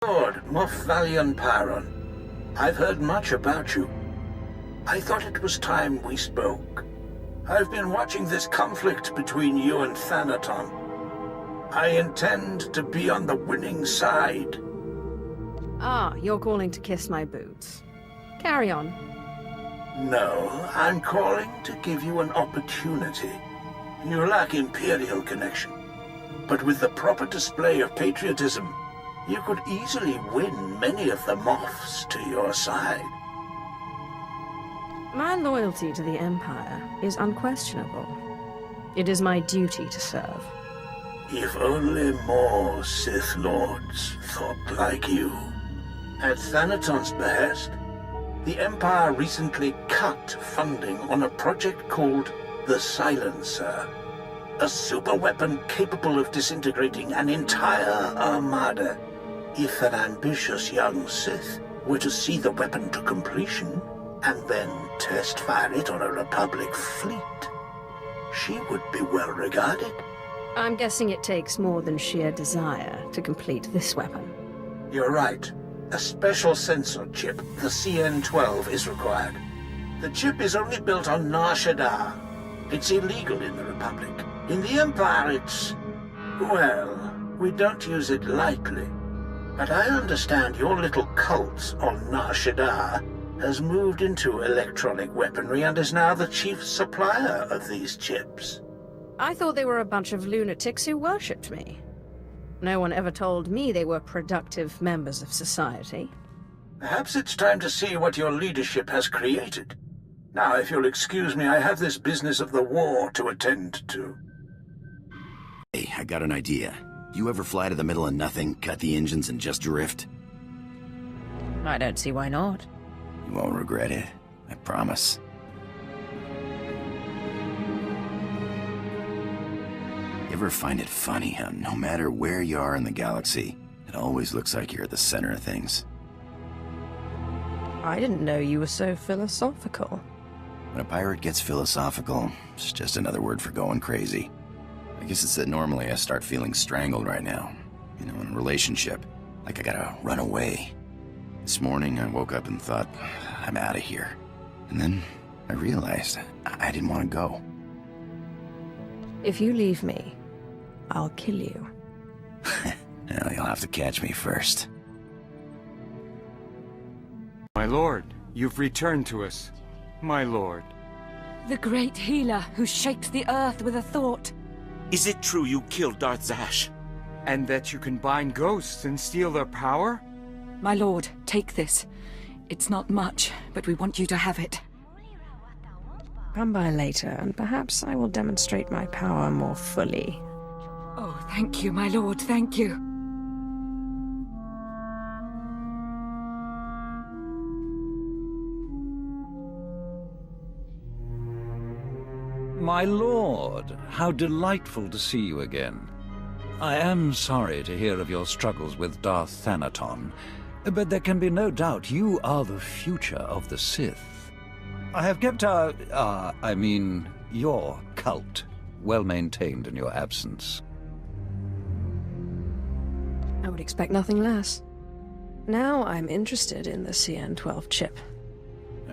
Lord Moff Paron, I've heard much about you. I thought it was time we spoke. I've been watching this conflict between you and Thanaton. I intend to be on the winning side. Ah, you're calling to kiss my boots. Carry on. No, I'm calling to give you an opportunity. You lack Imperial connection, but with the proper display of patriotism, you could easily win many of the Moffs to your side. My loyalty to the Empire is unquestionable. It is my duty to serve. If only more Sith Lords thought like you. At Thanaton's behest, the Empire recently cut funding on a project called the Silencer. A superweapon capable of disintegrating an entire armada. If an ambitious young Sith were to see the weapon to completion, and then test fire it on a Republic fleet, she would be well regarded. I'm guessing it takes more than sheer desire to complete this weapon. You're right. A special sensor chip, the CN-12, is required. The chip is only built on Nar Shaddaa. It's illegal in the Republic. In the Empire, it's... well, we don't use it lightly. But I understand your little cult on Nar Shaddaa has moved into electronic weaponry and is now the chief supplier of these chips. I thought they were a bunch of lunatics who worshipped me. No one ever told me they were productive members of society. Perhaps it's time to see what your leadership has created. Now, if you'll excuse me, I have this business of the war to attend to. Hey, I got an idea. You ever fly to the middle of nothing, cut the engines, and just drift? I don't see why not. You won't regret it. I promise. You ever find it funny how no matter where you are in the galaxy, it always looks like you're at the center of things? I didn't know you were so philosophical. When a pirate gets philosophical, it's just another word for going crazy. I guess it's that normally I start feeling strangled right now. You know, in a relationship. Like I gotta run away. This morning I woke up and thought, I'm out of here. And then I realized I didn't want to go. If you leave me, I'll kill you. Well, you'll have to catch me first. My lord, you've returned to us. My lord. The great healer who shaped the earth with a thought. Is it true you killed Darth Zash? And that you can bind ghosts and steal their power? My lord, take this. It's not much, but we want you to have it. Come by later, and perhaps I will demonstrate my power more fully. Oh, thank you, my lord, thank you. My lord, how delightful to see you again. I am sorry to hear of your struggles with Darth Thanaton, but there can be no doubt you are the future of the Sith. I have kept your cult well maintained in your absence. I would expect nothing less. Now I'm interested in the CN-12 chip.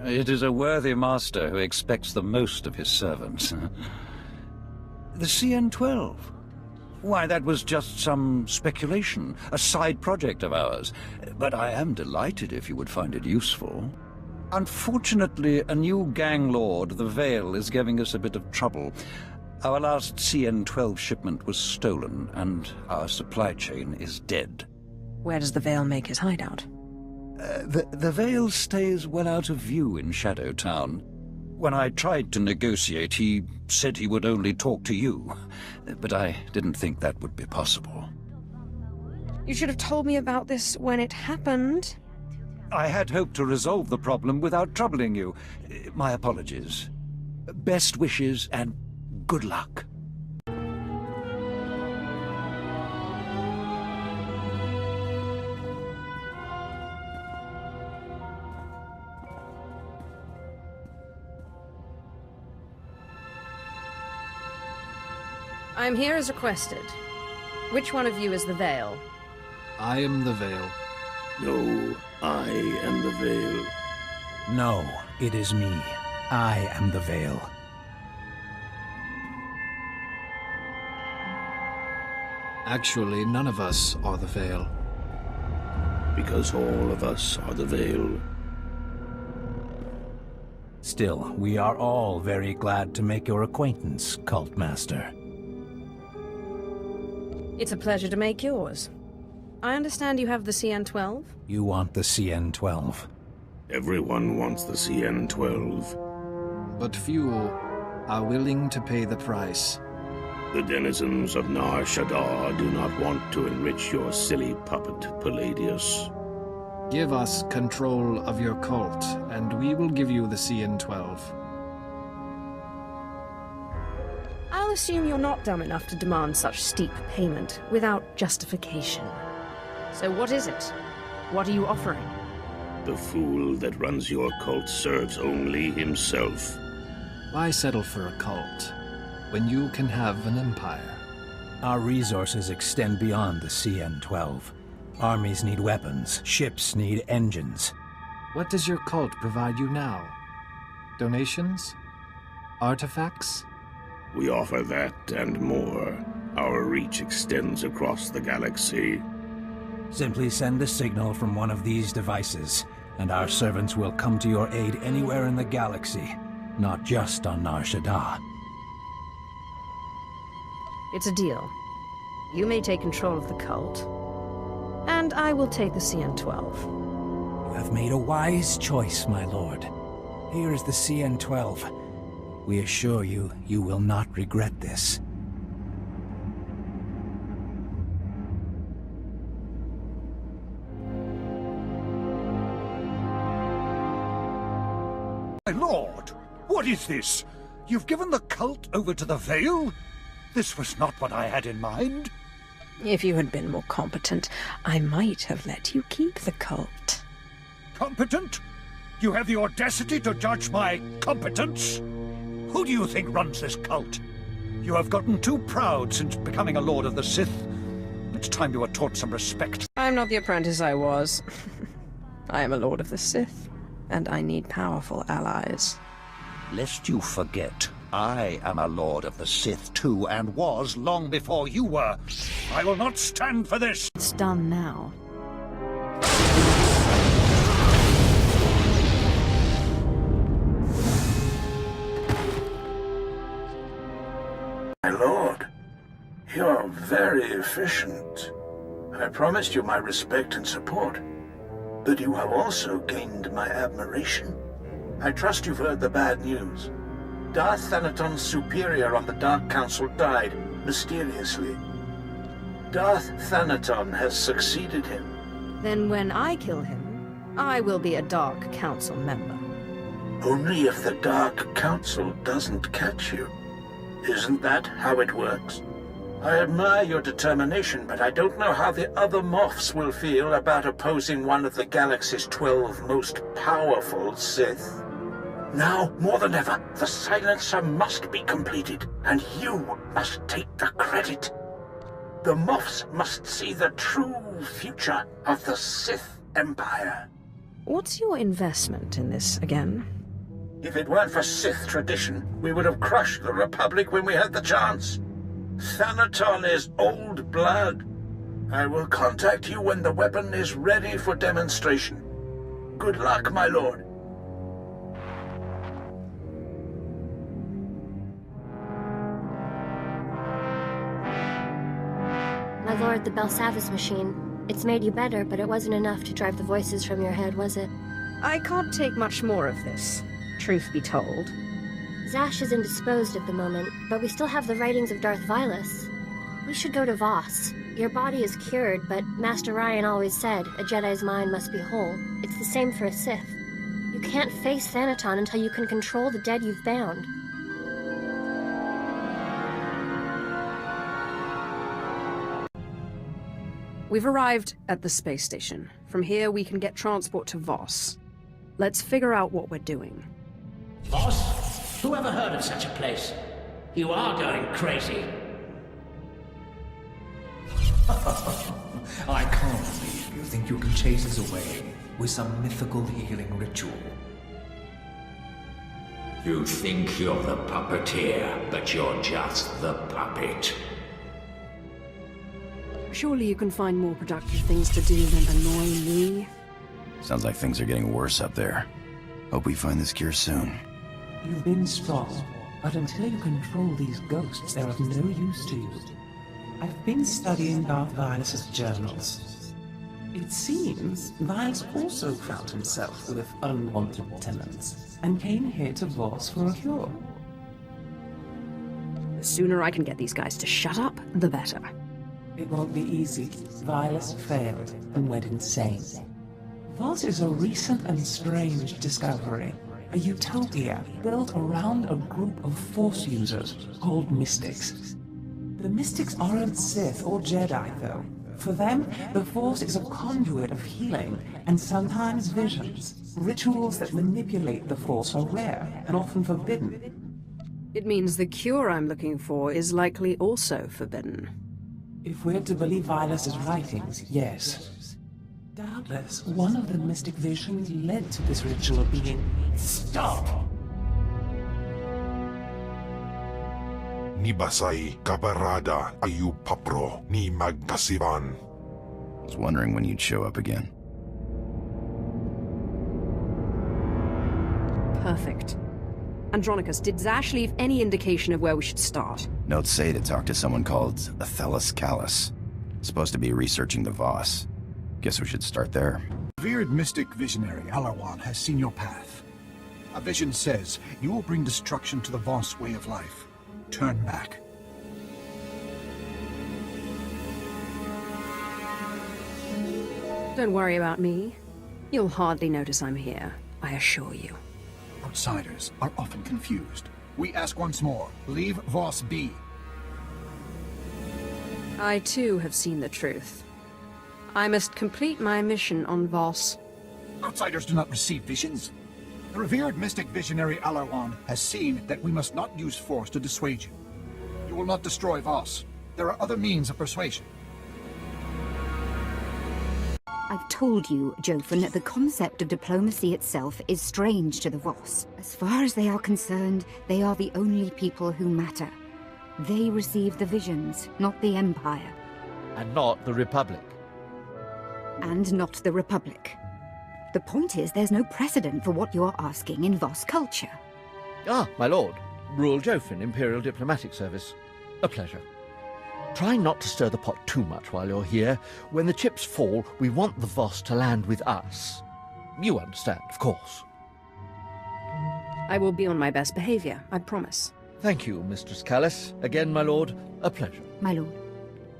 It is a worthy master who expects the most of his servants. The CN-12? Why, that was just some speculation, a side project of ours. But I am delighted if you would find it useful. Unfortunately, a new gang lord, the Veil, is giving us a bit of trouble. Our last CN-12 shipment was stolen, and our supply chain is dead. Where does the Veil make his hideout? The Veil stays well out of view in Shadow Town. When I tried to negotiate, he said he would only talk to you. But I didn't think that would be possible. You should have told me about this when it happened. I had hoped to resolve the problem without troubling you. My apologies. Best wishes and good luck. I'm here as requested. Which one of you is the Veil? I am the Veil. No, I am the Veil. No, it is me. I am the Veil. Actually, none of us are the Veil. Because all of us are the Veil. Still, we are all very glad to make your acquaintance, Cult Master. It's a pleasure to make yours. I understand you have the CN-12? You want the CN-12. Everyone wants the CN-12. But few are willing to pay the price. The denizens of Nar Shaddaa do not want to enrich your silly puppet, Palladius. Give us control of your cult, and we will give you the CN-12. I'll assume you're not dumb enough to demand such steep payment without justification. So what is it? What are you offering? The fool that runs your cult serves only himself. Why settle for a cult when you can have an empire? Our resources extend beyond the CN-12. Armies need weapons, ships need engines. What does your cult provide you now? Donations? Artifacts? We offer that and more. Our reach extends across the galaxy. Simply send a signal from one of these devices, and our servants will come to your aid anywhere in the galaxy, not just on Nar Shaddaa. It's a deal. You may take control of the cult, and I will take the CN-12. You have made a wise choice, my lord. Here is the CN-12. We assure you, you will not regret this. My lord, what is this? You've given the cult over to the Veil? This was not what I had in mind. If you had been more competent, I might have let you keep the cult. Competent? You have the audacity to judge my competence? Who do you think runs this cult? You have gotten too proud since becoming a Lord of the Sith. It's time you were taught some respect. I'm not the apprentice I was. I am a Lord of the Sith, and I need powerful allies. Lest you forget, I am a Lord of the Sith too, and was long before you were. I will not stand for this! It's done now. My lord, you're very efficient. I promised you my respect and support, but you have also gained my admiration. I trust you've heard the bad news. Darth Thanaton's superior on the Dark Council died, mysteriously. Darth Thanaton has succeeded him. Then when I kill him, I will be a Dark Council member. Only if the Dark Council doesn't catch you. Isn't that how it works? I admire your determination, but I don't know how the other Moffs will feel about opposing one of the galaxy's 12 most powerful Sith. Now, more than ever, the silencer must be completed, and you must take the credit. The Moffs must see the true future of the Sith Empire. What's your investment in this again? If it weren't for Sith tradition, we would have crushed the Republic when we had the chance. Thanaton is old blood. I will contact you when the weapon is ready for demonstration. Good luck, my lord. My lord, the Belsavis machine. It's made you better, but it wasn't enough to drive the voices from your head, was it? I can't take much more of this, truth be told. Zash is indisposed at the moment, but we still have the writings of Darth Vilus. We should go to Voss. Your body is cured, but Master Ryan always said, a Jedi's mind must be whole. It's the same for a Sith. You can't face Thanaton until you can control the dead you've bound. We've arrived at the space station. From here, we can get transport to Voss. Let's figure out what we're doing. Voss? Who ever heard of such a place? You are going crazy. I can't believe you think you can chase us away with some mythical healing ritual. You think you're the puppeteer, but you're just the puppet. Surely you can find more productive things to do than annoy me. Sounds like things are getting worse up there. Hope we find this cure soon. You've been strong, but until you control these ghosts, they're of no use to you. I've been studying Darth Vilus's journals. It seems Vilus also found himself with unwanted tenants, and came here to Voss for a cure. The sooner I can get these guys to shut up, the better. It won't be easy. Vilus failed and went insane. Voss is a recent and strange discovery. A utopia built around a group of Force users called Mystics. The Mystics aren't Sith or Jedi, though. For them, the Force is a conduit of healing and sometimes visions. Rituals that manipulate the Force are rare and often forbidden. It means the cure I'm looking for is likely also forbidden. If we're to believe Vilus's writings, yes. Doubtless, one of the mystic visions led to this ritual being... Stop! Ni Basay Kabarada Ayu Papro ni Magkasivan. I was wondering when you'd show up again. Perfect. Andronikus, did Zash leave any indication of where we should start? Notes say to talk to someone called Athelis Callus. Supposed to be researching the Voss. Guess we should start there. Revered mystic visionary Alarwan has seen your path. A vision says you will bring destruction to the Voss way of life. Turn back. Don't worry about me. You'll hardly notice I'm here, I assure you. Outsiders are often confused. We ask once more, leave Voss be. I too have seen the truth. I must complete my mission on Voss. Outsiders do not receive visions. The revered mystic visionary Alarwan has seen that we must not use force to dissuade you. You will not destroy Voss. There are other means of persuasion. I've told you, Jofin, that the concept of diplomacy itself is strange to the Voss. As far as they are concerned, they are the only people who matter. They receive the visions, not the Empire. And not the Republic. And not the Republic. The point is, there's no precedent for what you're asking in Voss culture. Ah, my lord. Rural Jofin, Imperial Diplomatic Service. A pleasure. Try not to stir the pot too much while you're here. When the chips fall, we want the Voss to land with us. You understand, of course. I will be on my best behavior, I promise. Thank you, Mistress Callus. Again, my lord, a pleasure. My lord,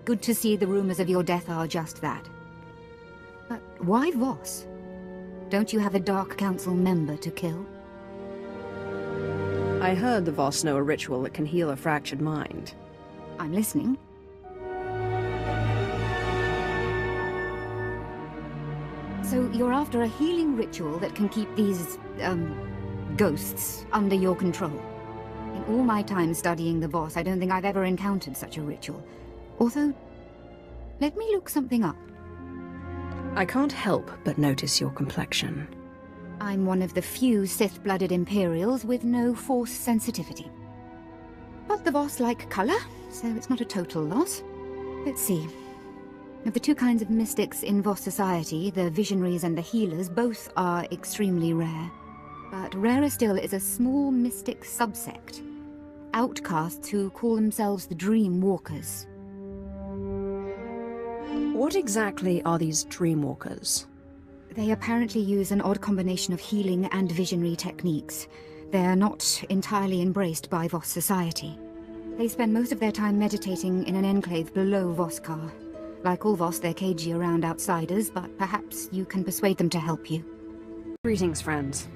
good to see the rumors of your death are just that. But why Voss? Don't you have a Dark Council member to kill? I heard the Voss know a ritual that can heal a fractured mind. I'm listening. So you're after a healing ritual that can keep these, ghosts under your control. In all my time studying the Voss, I don't think I've ever encountered such a ritual. Although, let me look something up. I can't help but notice your complexion. I'm one of the few Sith-blooded Imperials with no Force sensitivity. But the Voss like colour, so it's not a total loss. Let's see. Of the two kinds of mystics in Voss society, the visionaries and the healers, both are extremely rare. But rarer still is a small mystic subsect. Outcasts who call themselves the Dream Walkers. What exactly are these Dreamwalkers? They apparently use an odd combination of healing and visionary techniques. They're not entirely embraced by Voss society. They spend most of their time meditating in an enclave below Voskar. Like all Voss, they're cagey around outsiders, but perhaps you can persuade them to help you. Greetings, friends.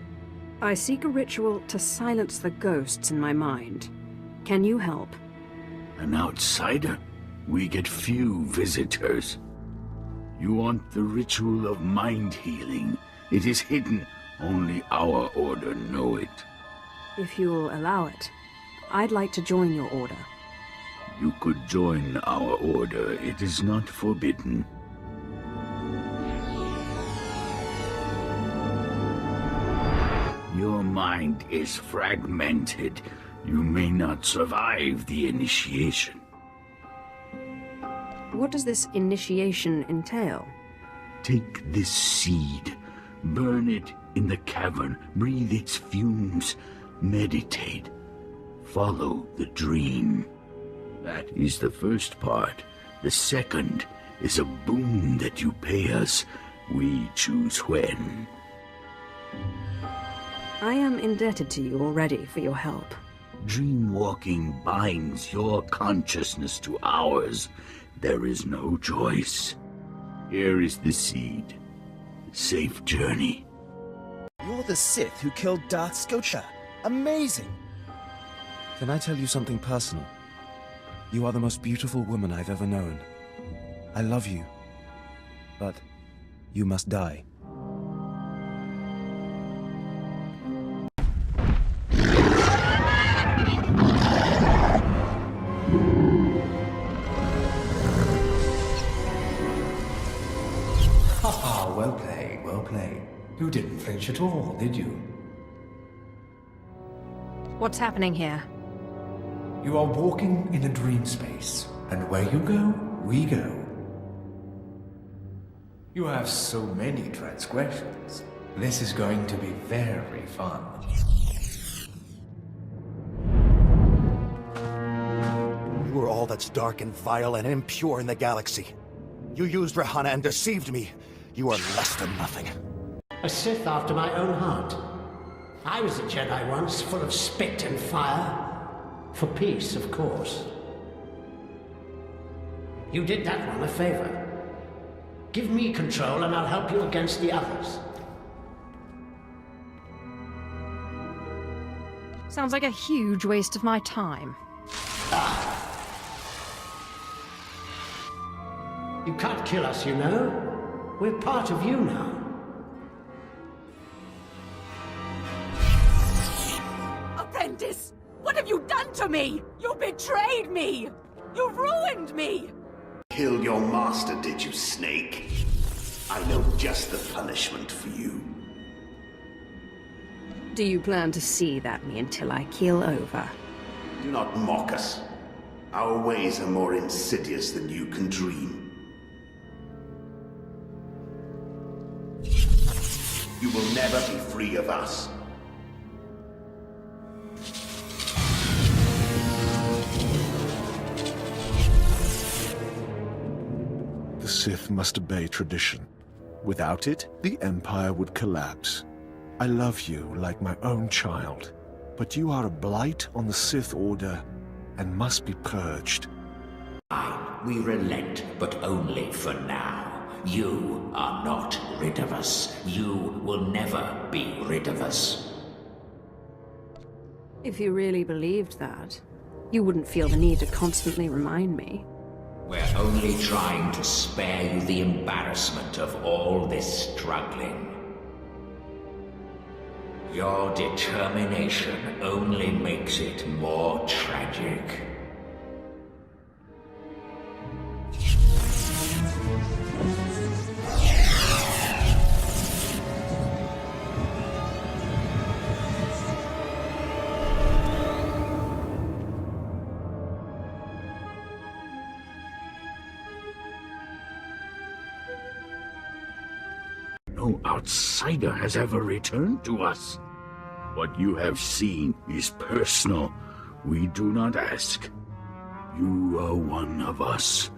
I seek a ritual to silence the ghosts in my mind. Can you help? An outsider? We get few visitors. You want the ritual of mind healing. It is hidden. Only our order know it. If you'll allow it, I'd like to join your order. You could join our order. It is not forbidden. Your mind is fragmented. You may not survive the initiation. What does this initiation entail? Take this seed, burn it in the cavern, breathe its fumes, meditate, follow the dream. That is the first part. The second is a boon that you pay us. We choose when. I am indebted to you already for your help. Dream-walking binds your consciousness to ours. There is no choice. Here is the seed. Safe journey. You're the Sith who killed Darth Scotia. Amazing! Can I tell you something personal? You are the most beautiful woman I've ever known. I love you. But you must die. Haha, well played, well played. You didn't flinch at all, did you? What's happening here? You are walking in a dream space, and where you go, we go. You have so many transgressions. This is going to be very fun. You are all that's dark and vile and impure in the galaxy. You used Rahana and deceived me. You are less than nothing. A Sith after my own heart. I was a Jedi once, full of spit and fire. For peace, of course. You did that one a favor. Give me control and I'll help you against the others. Sounds like a huge waste of my time. You can't kill us, you know. We're part of you now. Apprentice! What have you done to me? You betrayed me! You ruined me! Killed your master, did you, Snake? I know just the punishment for you. Do you plan to seethe at me until I keel over? Do not mock us. Our ways are more insidious than you can dream. You will never be free of us. The Sith must obey tradition. Without it, the Empire would collapse. I love you like my own child, but you are a blight on the Sith Order and must be purged. We relent, but only for now. You are not rid of us. You will never be rid of us. If you really believed that, you wouldn't feel the need to constantly remind me. We're only trying to spare you the embarrassment of all this struggling. Your determination only makes it more tragic. No outsider has ever returned to us. What you have seen is personal. We do not ask. You are one of us.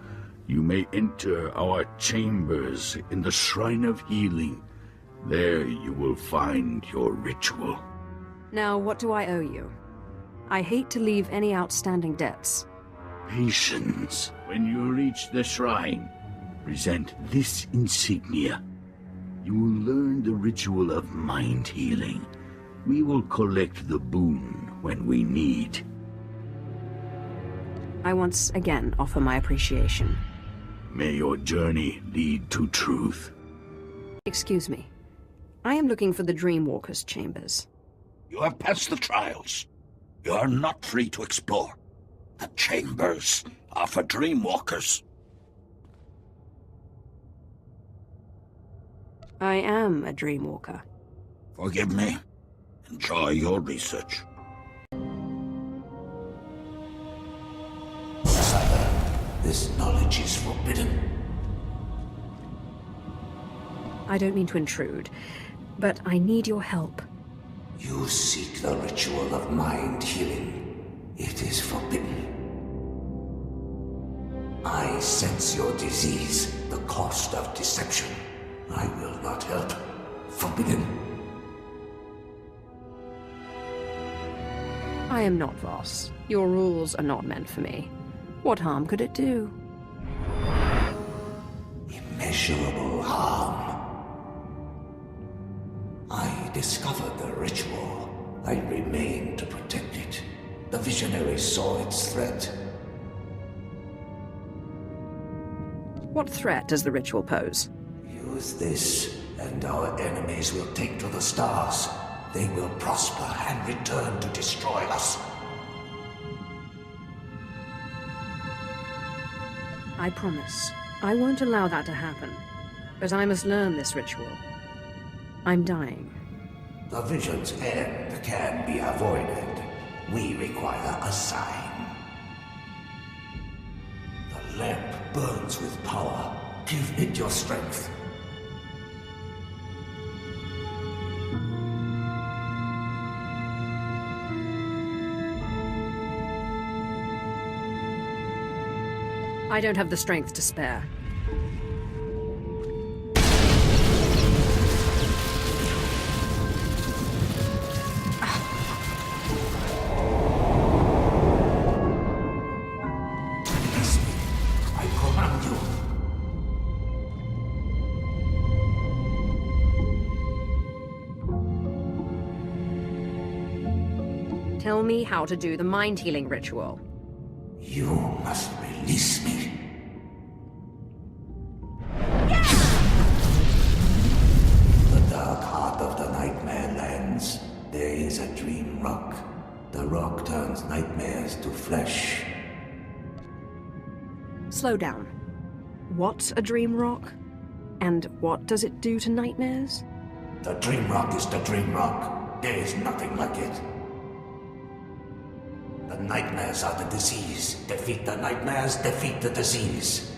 You may enter our chambers in the Shrine of Healing. There you will find your ritual. Now, what do I owe you? I hate to leave any outstanding debts. Patience. When you reach the shrine, present this insignia. You will learn the ritual of mind healing. We will collect the boon when we need. I once again offer my appreciation. May your journey lead to truth. Excuse me. I am looking for the Dreamwalker's chambers. You have passed the trials. You are not free to explore. The chambers are for dreamwalkers. I am a dreamwalker. Forgive me. Enjoy your research. This knowledge is forbidden. I don't mean to intrude, but I need your help. You seek the ritual of mind healing. It is forbidden. I sense your disease, the cost of deception. I will not help. Forbidden. I am not Voss. Your rules are not meant for me. What harm could it do? Immeasurable harm. I discovered the ritual. I remained to protect it. The visionary saw its threat. What threat does the ritual pose? Use this, and our enemies will take to the stars. They will prosper and return to destroy us. I promise. I won't allow that to happen. But I must learn this ritual. I'm dying. The vision's end can be avoided. We require a sign. The lamp burns with power. Give it your strength. I don't have the strength to spare. I command you. Tell me how to do the mind-healing ritual. You must release me. The dark heart of the nightmare lands. There is a dream rock. The rock turns nightmares to flesh. Slow down. What's a dream rock? And what does it do to nightmares? The dream rock is the dream rock. There is nothing like it. The nightmares are the disease. Defeat the nightmares, defeat the disease.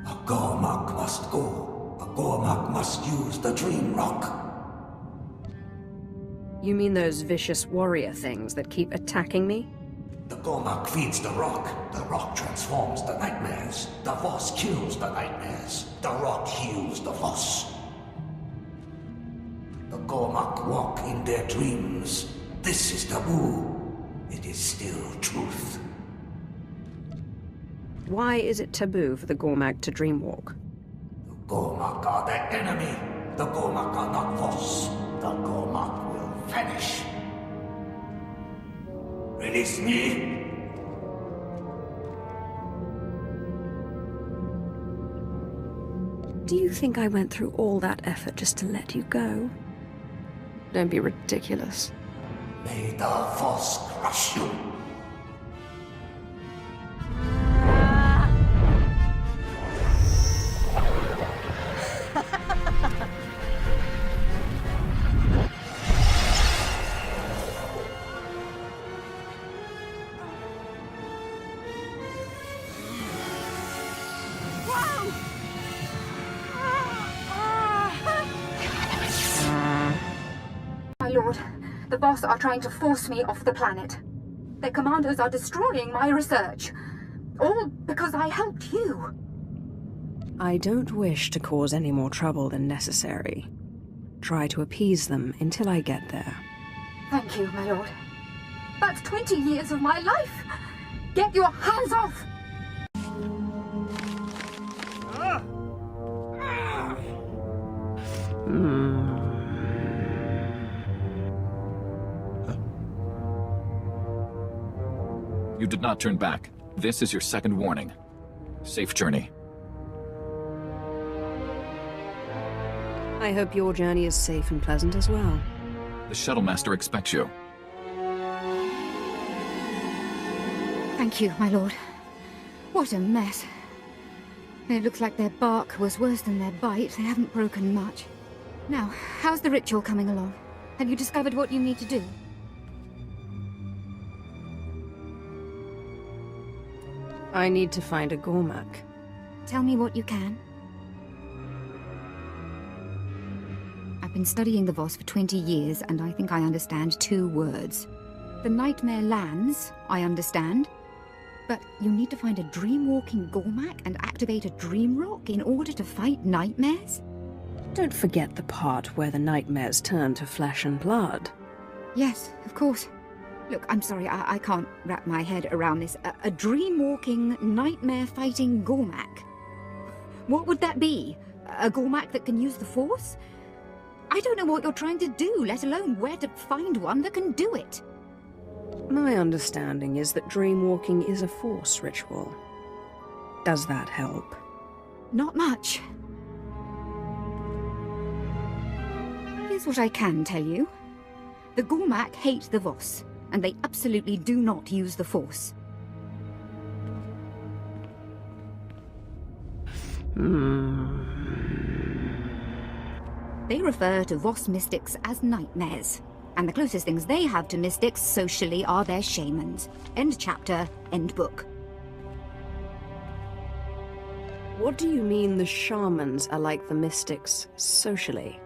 A Gormak must go. A Gormak must use the dream rock. You mean those vicious warrior things that keep attacking me? The Gormak feeds the rock. The rock transforms the nightmares. The Voss kills the nightmares. The rock heals the Voss. The Gormak walk in their dreams. This is taboo. It is still truth. Why is it taboo for the Gormak to dreamwalk? The Gormak are their enemy. The Gormak are not Voss. The Gormak will vanish. Release me. Do you think I went through all that effort just to let you go? Don't be ridiculous. May the Voss crush you. My lord, the Voss are trying to force me off the planet. Their commanders are destroying my research. All because I helped you. I don't wish to cause any more trouble than necessary. Try to appease them until I get there. Thank you, my lord. That's 20 years of my life. Get your hands off! You did not turn back. This is your second warning. Safe journey. I hope your journey is safe and pleasant as well. The shuttle master expects you. Thank you, my lord. What a mess. It looks like their bark was worse than their bite. They haven't broken much. Now, how's the ritual coming along? Have you discovered what you need to do? I need to find a Gormak. Tell me what you can. I've been studying the Voss for 20 years, and I think I understand 2 words. The Nightmare lands, I understand. But you need to find a dream-walking Gormak and activate a dream rock in order to fight nightmares? Don't forget the part where the nightmares turn to flesh and blood. Yes, of course. Look, I'm sorry, I can't wrap my head around this. A dream-walking, nightmare-fighting Gormak? What would that be? A Gormak that can use the Force? I don't know what you're trying to do, let alone where to find one that can do it. My understanding is that dreamwalking is a Force ritual. Does that help? Not much. Here's what I can tell you. The Gormak hate the Voss, and they absolutely do not use the Force. They refer to Voss mystics as nightmares, and the closest things they have to mystics socially are their shamans. End chapter, end book. What do you mean the shamans are like the mystics socially?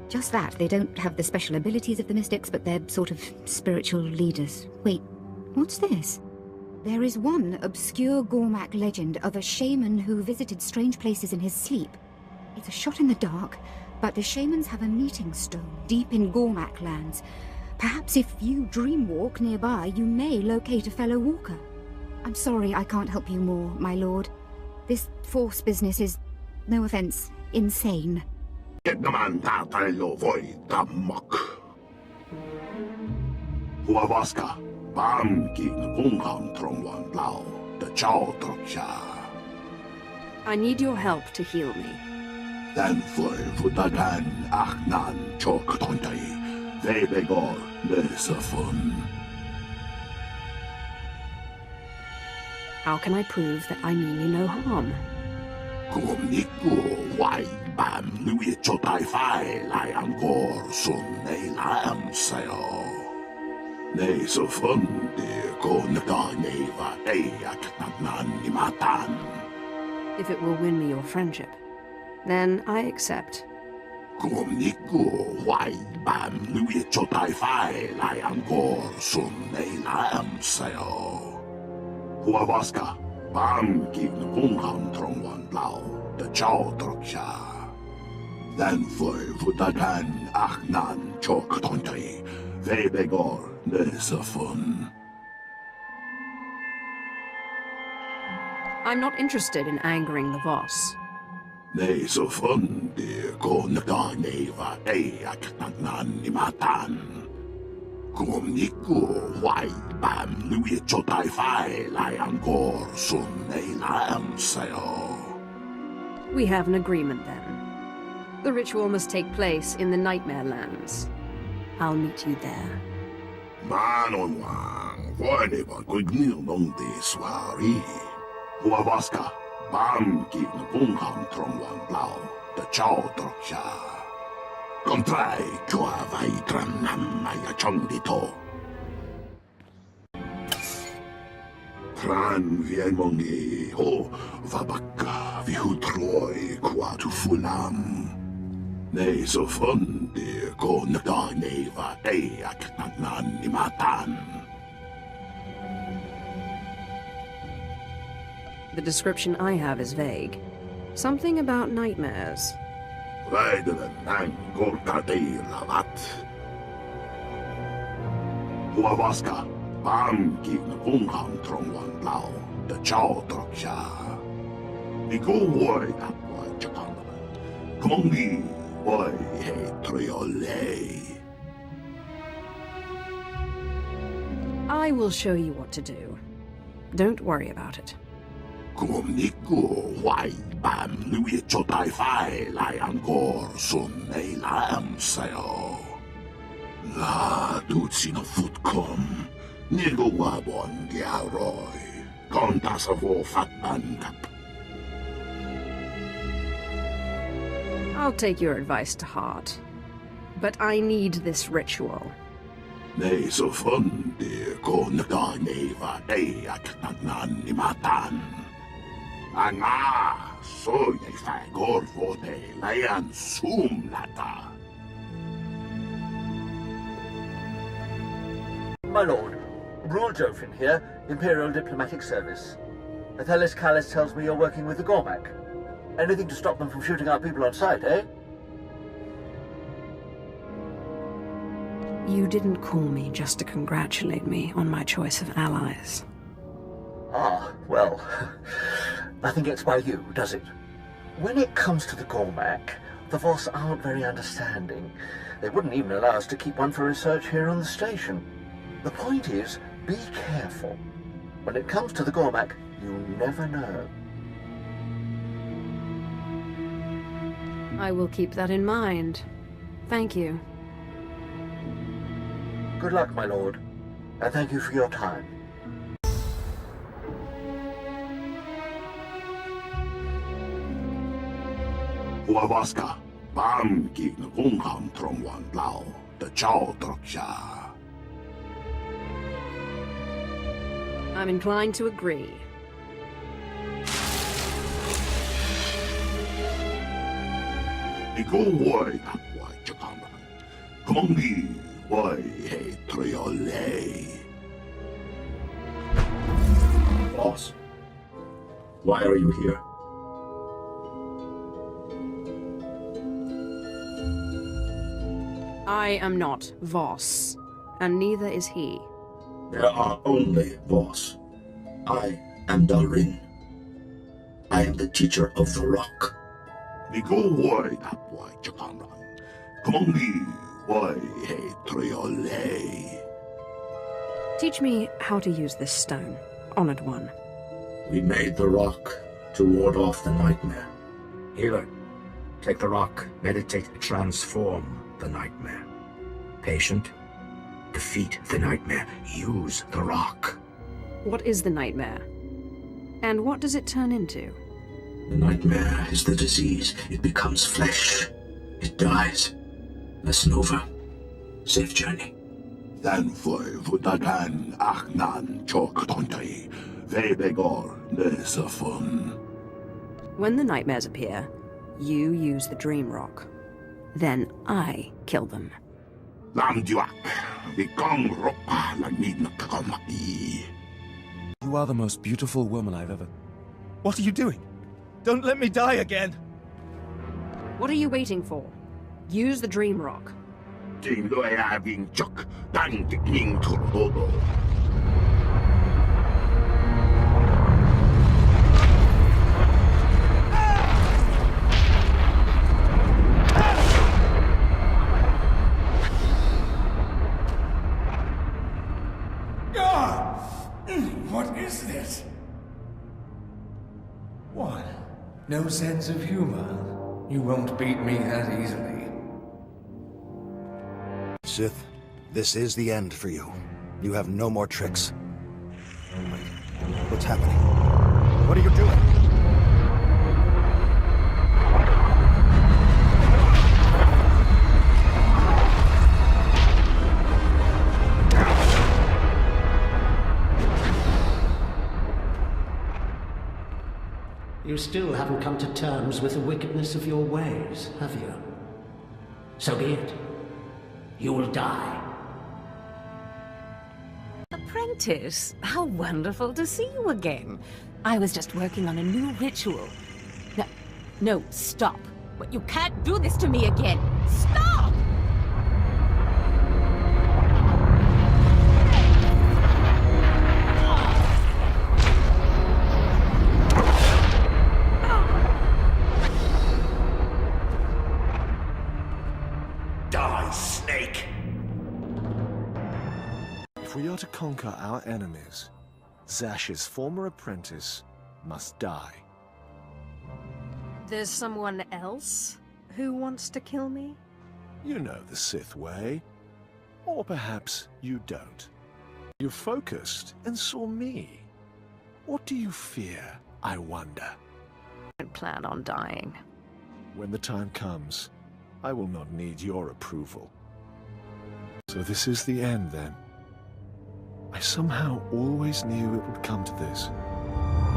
Just that. They don't have the special abilities of the mystics, but they're sort of spiritual leaders. Wait, what's this? There is one obscure Gormak legend of a shaman who visited strange places in his sleep. It's a shot in the dark, but the shamans have a meeting stone deep in Gormak lands. Perhaps if you dreamwalk nearby, you may locate a fellow walker. I'm sorry I can't help you more, my lord. This Force business is, no offense, insane. I need your help to heal me. How can I prove that I mean you no harm? If it will win me your friendship, then I accept. I'm not interested in angering the Voss. We have an agreement then. The ritual must take place in the Nightmare Lands. I'll meet you there. Tran vienmongi ho vabaka vihutroi quatu fulam. Ne so fundi ko naganeva eak nagnanimatan. The description I have is vague. Something about nightmares. Huavaska, Bamki Ngungham Trongwan Lao, the Chow Troksha. Nico Woi Napwa Chakang. Kongi Woi He Triole. I will show you what to do. Don't worry about it. Kumniku Wai Bam Louis Chotai Fai Lai Angkor Sun Nei Lam Sayo. La Dutsino Futkom. Nigo Wabon Giaroy. I'll take your advice to heart. But I need this ritual. My lord, Brule Jofin here, Imperial Diplomatic Service. Athelis Callis tells me you're working with the Gormak. Anything to stop them from shooting our people on sight, eh? You didn't call me just to congratulate me on my choice of allies. Ah, well, nothing gets by you, does it? When it comes to the Gormak, the Voss aren't very understanding. They wouldn't even allow us to keep one for research here on the station. The point is, be careful. When it comes to the Gormak, you never know. I will keep that in mind. Thank you. Good luck, my lord, and thank you for your time. I'm inclined to agree. Boss, why are you here? I am not Voss, and neither is he. There are only Voss. I am Dalrin. I am the teacher of the rock. Teach me how to use this stone, Honored One. We made the rock to ward off the nightmare. Healer, take the rock, meditate, transform the nightmare. Patient, defeat the nightmare, use the rock. What is the nightmare? And what does it turn into? The nightmare is the disease. It becomes flesh. It dies. Lesson over. Safe journey. When the nightmares appear, you use the Dream Rock. Then I kill them. You are the most beautiful woman I've ever... What are you doing? Don't let me die again! What are you waiting for? Use the Dream Rock. What is this? What? No sense of humor? You won't beat me that easily. Sith, this is the end for you. You have no more tricks. Wait, what's happening? What are you doing? You still haven't come to terms with the wickedness of your ways, have you? So be it. You will die. Apprentice, how wonderful to see you again. I was just working on a new ritual. No, stop. But you can't do this to me again. Stop! Die, snake! If we are to conquer our enemies, Zash's former apprentice must die. There's someone else who wants to kill me? You know the Sith way. Or perhaps you don't. You focused and saw me. What do you fear, I wonder? I don't plan on dying. When the time comes, I will not need your approval. So this is the end, then? I somehow always knew it would come to this.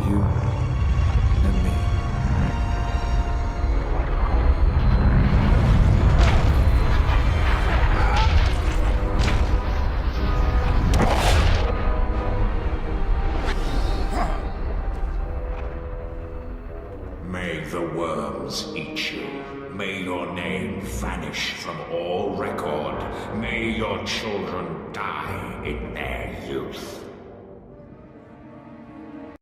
You and me. May the worms eat you. May your name vanish from all record. May your children die in their youth.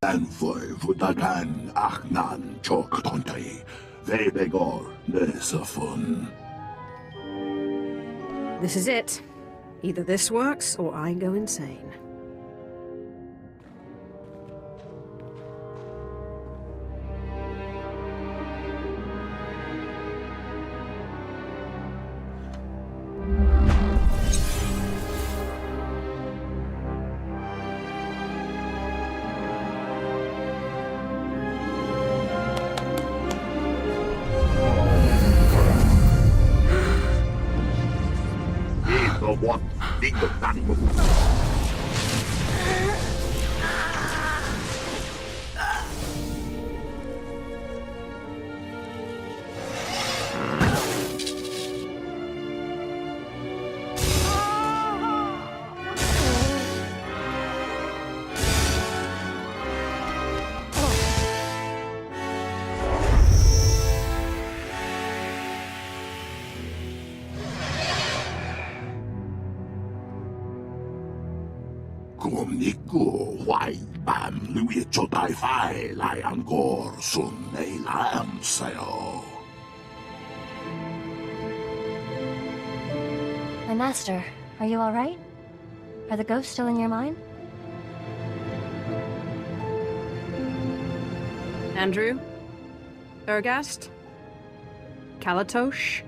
Anfoy vutakan achnan chok tontai. Vebegor nesafun. This is it. Either this works, or I go insane. What? Niku wai bam lui chotai fai lai angor sun nei lam sayo. My master, are you all right? Are the ghosts still in your mind? Andrew? Ergast? Kalatosh?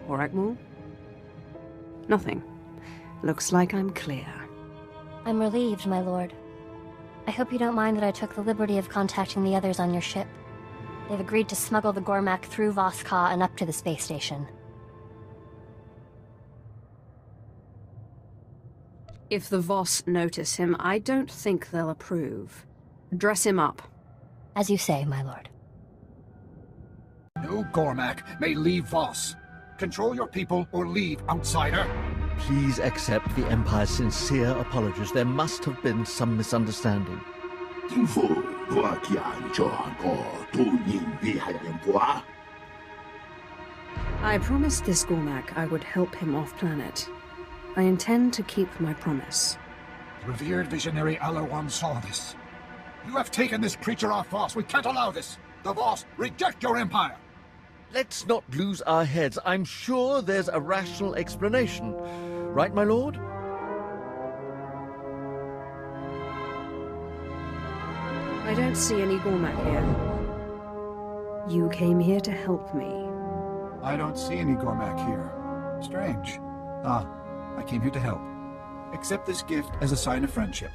Orakmul? Nothing. Looks like I'm clear. I'm relieved, my lord. I hope you don't mind that I took the liberty of contacting the others on your ship. They've agreed to smuggle the Gormak through Voska and up to the space station. If the Voss notice him, I don't think they'll approve. Dress him up. As you say, my lord. No Gormak may leave Voss. Control your people or leave, outsider. Please accept the Empire's sincere apologies. There must have been some misunderstanding. I promised this Gormak I would help him off-planet. I intend to keep my promise. The revered visionary Alarwan saw this. You have taken this creature off Voss. We can't allow this. The Voss reject your empire. Let's not lose our heads. I'm sure there's a rational explanation. Right, my lord? I don't see any Gormak here. You came here to help me. I don't see any Gormak here. Strange. I came here to help. Accept this gift as a sign of friendship.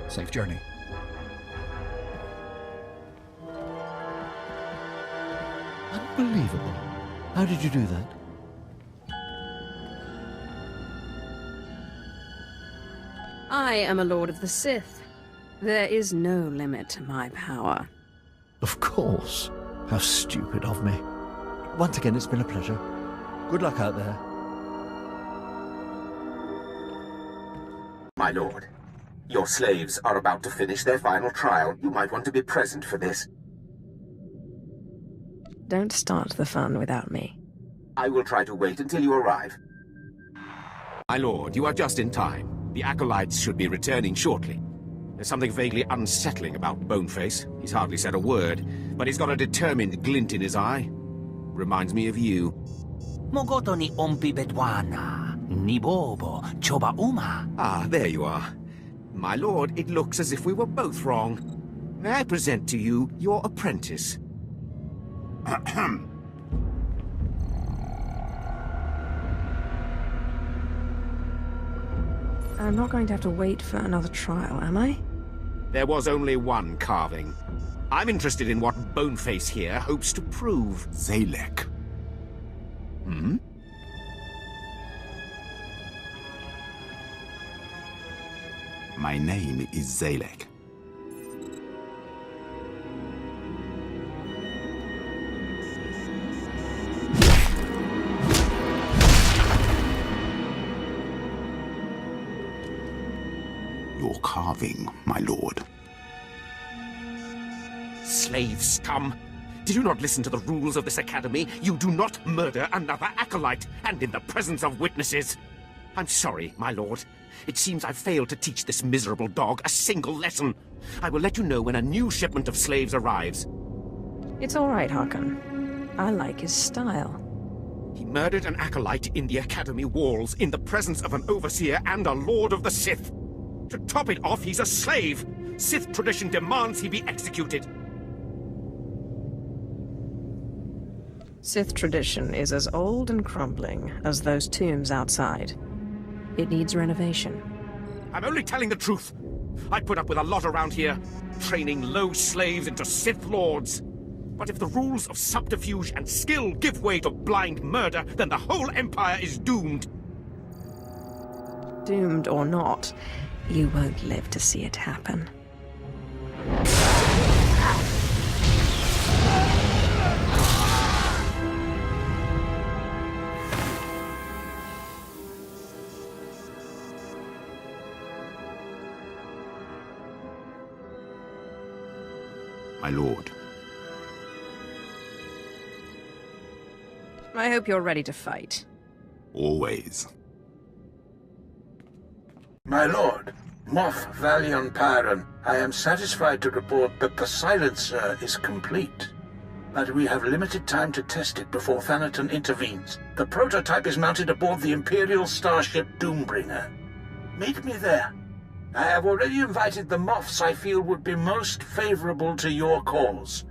Safe journey. Unbelievable. How did you do that? I am a Lord of the Sith. There is no limit to my power. Of course. How stupid of me. Once again, it's been a pleasure. Good luck out there. My lord, your slaves are about to finish their final trial. You might want to be present for this. Don't start the fun without me. I will try to wait until you arrive. My lord, you are just in time. The acolytes should be returning shortly. There's something vaguely unsettling about Boneface. He's hardly said a word, but he's got a determined glint in his eye. Reminds me of you. Mogoto ni ompi bedwana, ni bobo, choba uma. Ah, there you are. My lord, it looks as if we were both wrong. May I present to you your apprentice? I'm not going to have to wait for another trial, am I? There was only one carving. I'm interested in what Boneface here hopes to prove. Zalek. Hmm? My name is Zalek. Your carving, my lord. Slave scum! Did you not listen to the rules of this academy? You do not murder another acolyte, and in the presence of witnesses. I'm sorry, my lord. It seems I've failed to teach this miserable dog a single lesson. I will let you know when a new shipment of slaves arrives. It's all right, Hakan. I like his style. He murdered an acolyte in the academy walls, in the presence of an overseer and a lord of the Sith. To top it off, he's a slave! Sith tradition demands he be executed. Sith tradition is as old and crumbling as those tombs outside. It needs renovation. I'm only telling the truth. I put up with a lot around here, training low slaves into Sith lords. But if the rules of subterfuge and skill give way to blind murder, then the whole Empire is doomed. Doomed or not, you won't live to see it happen. My lord. I hope you're ready to fight. Always. My lord, Moff Valion Pyron, I am satisfied to report that the silencer is complete. But we have limited time to test it before Thanaton intervenes. The prototype is mounted aboard the Imperial starship Doombringer. Meet me there. I have already invited the Moffs I feel would be most favorable to your cause.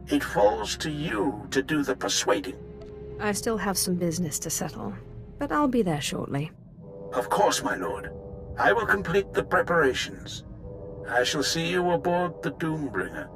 It falls to you to do the persuading. I still have some business to settle, but I'll be there shortly. Of course, my lord. I will complete the preparations. I shall see you aboard the Doombringer.